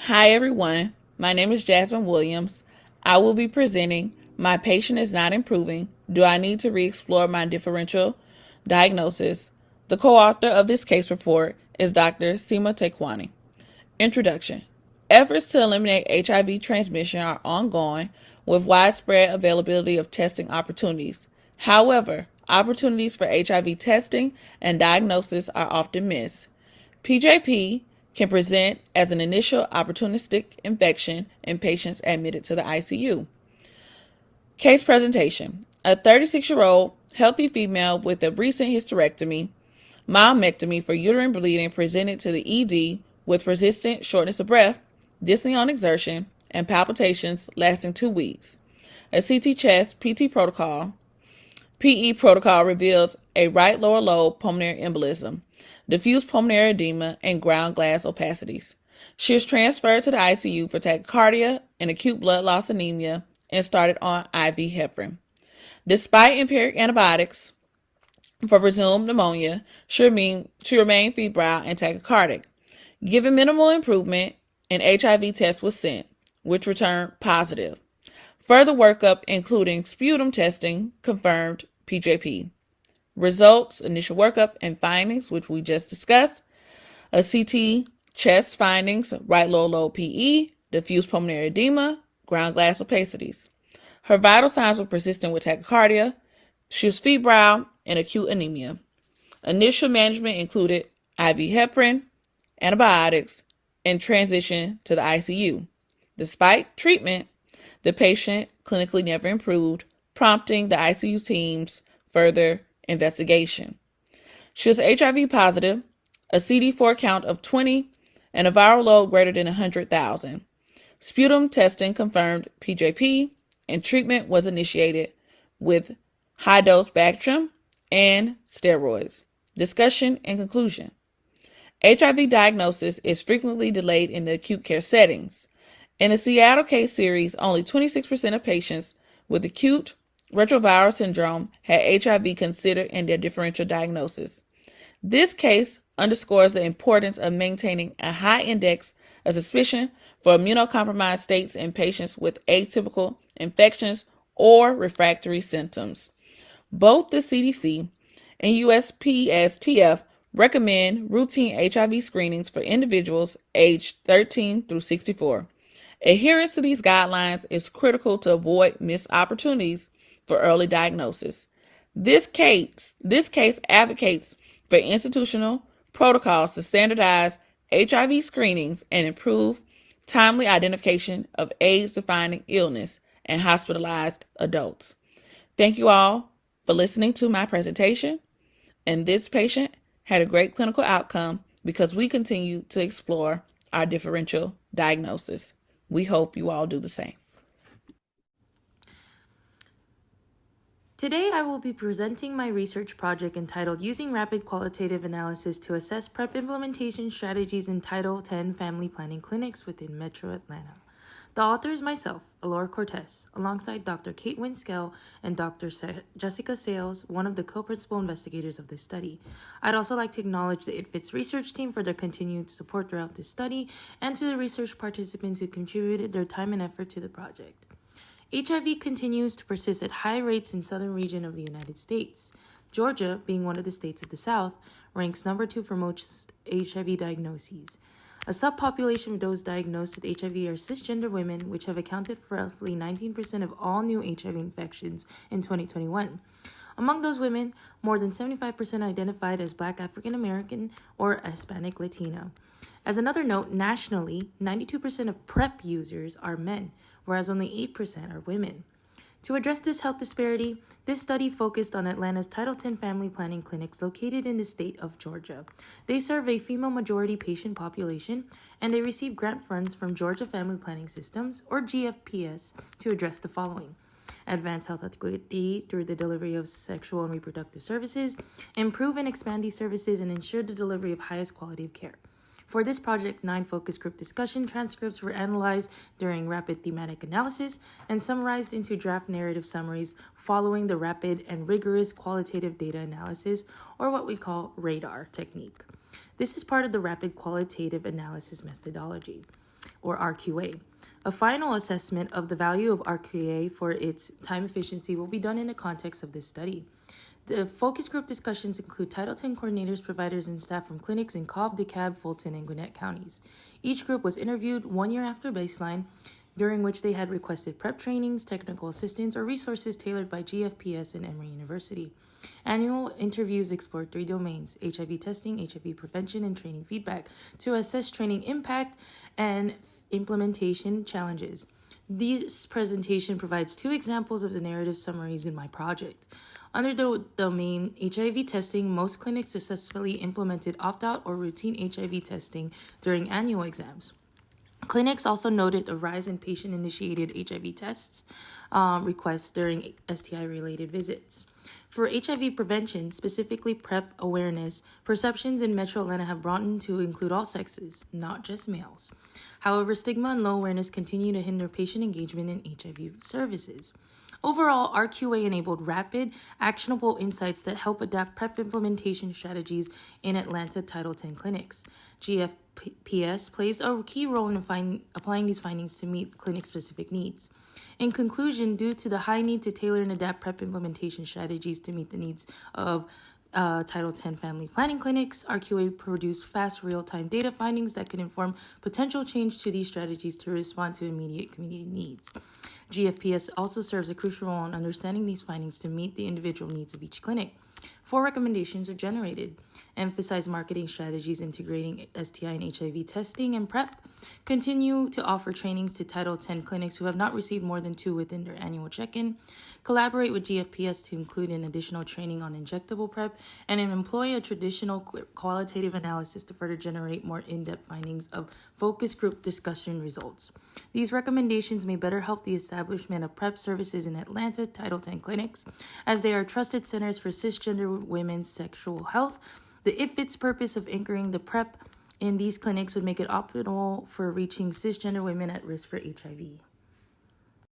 Hi everyone, my name is Jasmine Williams. I will be presenting My Patient is Not Improving. Do I Need to Re-Explore My Differential Diagnosis? The co-author of this case report is Dr. Seema Tekwani. Introduction. Efforts to eliminate HIV transmission are ongoing with widespread availability of testing opportunities. However, opportunities for HIV testing and diagnosis are often missed. PJP can present as an initial opportunistic infection in patients admitted to the ICU. Case presentation. A 36-year-old healthy female with a recent hysterectomy, myomectomy for uterine bleeding presented to the ED with persistent shortness of breath, dyspnea on exertion, and palpitations lasting 2 weeks. A CT chest PT protocol PE protocol reveals a right lower lobe pulmonary embolism, diffuse pulmonary edema, and ground glass opacities. She was transferred to the ICU for tachycardia and acute blood loss anemia and started on IV heparin. Despite empiric antibiotics for presumed pneumonia, she remained febrile and tachycardic. Given minimal improvement, an HIV test was sent, which returned positive. Further workup, including sputum testing, confirmed PJP. Results, initial workup and findings, which we just discussed. A CT chest findings, right lower lobe PE, diffuse pulmonary edema, ground glass opacities. Her vital signs were persistent with tachycardia. She was febrile and acute anemia. Initial management included IV heparin, antibiotics, and transition to the ICU. Despite treatment, the patient clinically never improved, prompting the ICU team's further investigation. She was HIV positive, a CD4 count of 20, and a viral load greater than 100,000. Sputum testing confirmed PJP, and treatment was initiated with high-dose Bactrim and steroids. Discussion and conclusion. HIV diagnosis is frequently delayed in the acute care settings. In the Seattle case series, only 26% of patients with acute retroviral syndrome had HIV considered in their differential diagnosis. This case underscores the importance of maintaining a high index of suspicion for immunocompromised states in patients with atypical infections or refractory symptoms. Both the CDC and USPSTF recommend routine HIV screenings for individuals aged 13 through 64. Adherence to these guidelines is critical to avoid missed opportunities for early diagnosis. This case advocates for institutional protocols to standardize HIV screenings and improve timely identification of AIDS-defining illness in hospitalized adults. Thank you all for listening to my presentation. And this patient had a great clinical outcome because we continue to explore our differential diagnosis. We hope you all do the same. Today, I will be presenting my research project entitled Using Rapid Qualitative Analysis to Assess PrEP Implementation Strategies in Title X Family Planning Clinics within Metro Atlanta. The author is myself, Alora Cortez, alongside Dr. Kate Winskell and Dr. Jessica Sales, one of the co-principal investigators of this study. I'd also like to acknowledge the ITFITS research team for their continued support throughout this study and to the research participants who contributed their time and effort to the project. HIV continues to persist at high rates in the southern region of the United States. Georgia, being one of the states of the South, ranks number 2 for most HIV diagnoses. A subpopulation of those diagnosed with HIV are cisgender women, which have accounted for roughly 19% of all new HIV infections in 2021. Among those women, more than 75% identified as Black African American or Hispanic Latino. As another note, nationally, 92% of PrEP users are men, whereas only 8% are women. To address this health disparity, this study focused on Atlanta's Title X family planning clinics located in the state of Georgia. They serve a female-majority patient population, and they receive grant funds from Georgia Family Planning Systems, or GFPS, to address the following: advance health equity through the delivery of sexual and reproductive services, improve and expand these services, and ensure the delivery of highest quality of care. For this project, 9 focus group discussion transcripts were analyzed during rapid thematic analysis and summarized into draft narrative summaries following the rapid and rigorous qualitative data analysis, or what we call RADAR technique. This is part of the rapid qualitative analysis methodology. or RQA. A final assessment of the value of RQA for its time efficiency will be done in the context of this study. The focus group discussions include Title X coordinators, providers, and staff from clinics in Cobb, DeKalb, Fulton, and Gwinnett counties. Each group was interviewed 1 year after baseline, during which they had requested prep trainings, technical assistance, or resources tailored by GFPS and Emory University. Annual interviews explored 3 domains: HIV testing, HIV prevention, and training feedback to assess training impact and implementation challenges. This presentation provides 2 examples of the narrative summaries in my project. Under the domain HIV testing, most clinics successfully implemented opt-out or routine HIV testing during annual exams. Clinics also noted a rise in patient-initiated HIV tests requests during STI-related visits. For HIV prevention, specifically PrEP awareness, perceptions in Metro Atlanta have broadened to include all sexes, not just males. However, stigma and low awareness continue to hinder patient engagement in HIV services. Overall, RQA enabled rapid, actionable insights that help adapt PrEP implementation strategies in Atlanta Title X clinics. GFPS plays a key role in applying these findings to meet clinic-specific needs. In conclusion, due to the high need to tailor and adapt PrEP implementation strategies to meet the needs of Title X family planning clinics, RQA produced fast real-time data findings that can inform potential change to these strategies to respond to immediate community needs. GFPS also serves a crucial role in understanding these findings to meet the individual needs of each clinic. 4 recommendations are generated. Emphasize marketing strategies integrating STI and HIV testing and PrEP. Continue to offer trainings to Title X clinics who have not received more than 2 within their annual check-in. Collaborate with GFPS to include an additional training on injectable PrEP, and employ a traditional qualitative analysis to further generate more in-depth findings of focus group discussion results. These recommendations may better help the establishment of PrEP services in Atlanta Title X clinics, as they are trusted centers for cisgender women's sexual health. The IFIT's purpose of anchoring the PrEP in these clinics would make it optimal for reaching cisgender women at risk for HIV.